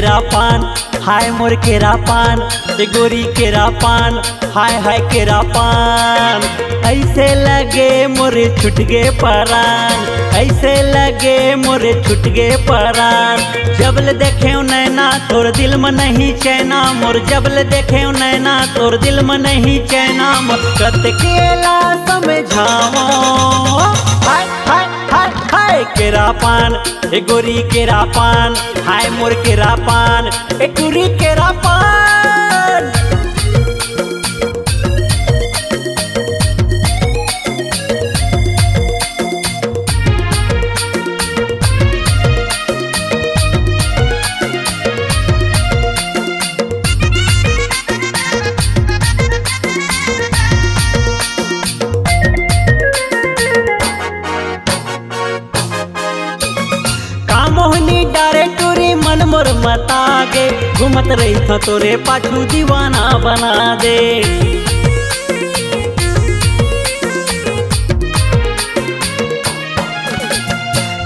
केरा पान, हाय मोर केरा पान, ए गोरी केरा पान, हाय हाय केरा पान। ऐसे लगे मोरे छुट गे परान, ऐसे लगे मोरे छुट गे परान। जबल देखे नैना तोर दिल में नहीं चैना मोर, जबल देखे नैना तोर दिल में नहीं चैना मोर। कत केला समझाओ हाय हाय हाय हाय केरा पान, ए गोरी केरा पान, हाय मोर केरा पान, ए गोरी केरा पान। मोहनी डारे टूरी मन मोर मतागे, घूमत रही था तोरे पाछू दीवाना बना दे।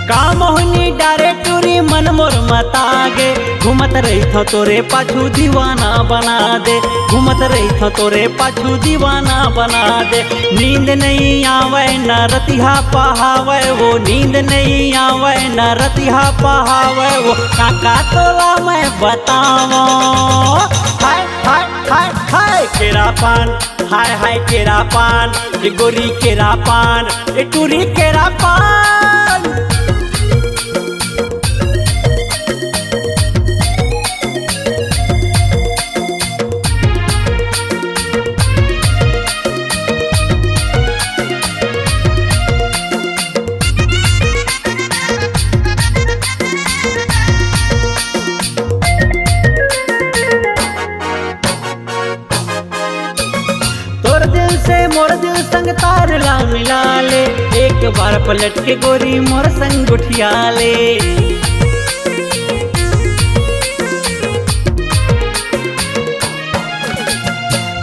का मोहनी डारे टूरी मन मोर मतागे, घूमत रही था तोरे पाछू दीवाना बना दे, घूमत रही था तोरे पाछू दीवाना बना दे। नींद नहीं आवे न रतिहा पहावे वो, नींद नहीं आवे न रतिहा पहावे वो। काका तोला मैं बताओ हाय हाय हाय हाय केरा पान, हाय हाय केरा पान, ए गोरी केरा पान, ए टूरी केरा पान। मोर दिल संग तार ला मिला ले, एक बार पलट के गोरी मोर संग उठिया ले।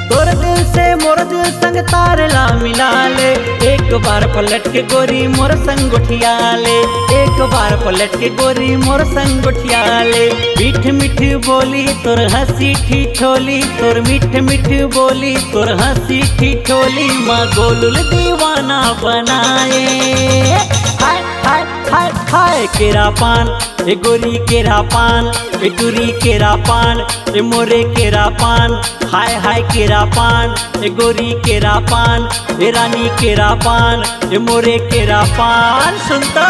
तोर दिल से मोर दिल संग तार ला मिला ले, एक बार पलट के गोरी मोर संग उठिया ले, एक बार पलट के गोरी मोर संग उठिया ले। मीठ मीठ बोली तोर हंसी ठिठोली, तोर मीठ मीठ बोली तोर हंसी ठिठोली। माँ गोलुल दीवाना बनाए हाय हाय हाय हाय केरा पान, ए गोरी केरा पान, ए टूरी केरा पान, ए मोरे केरा पान, हाय हाय केरा पान, ए गोरी केरा पान, ए रानी केरा पान, ए मोरे केरा पान। सुनता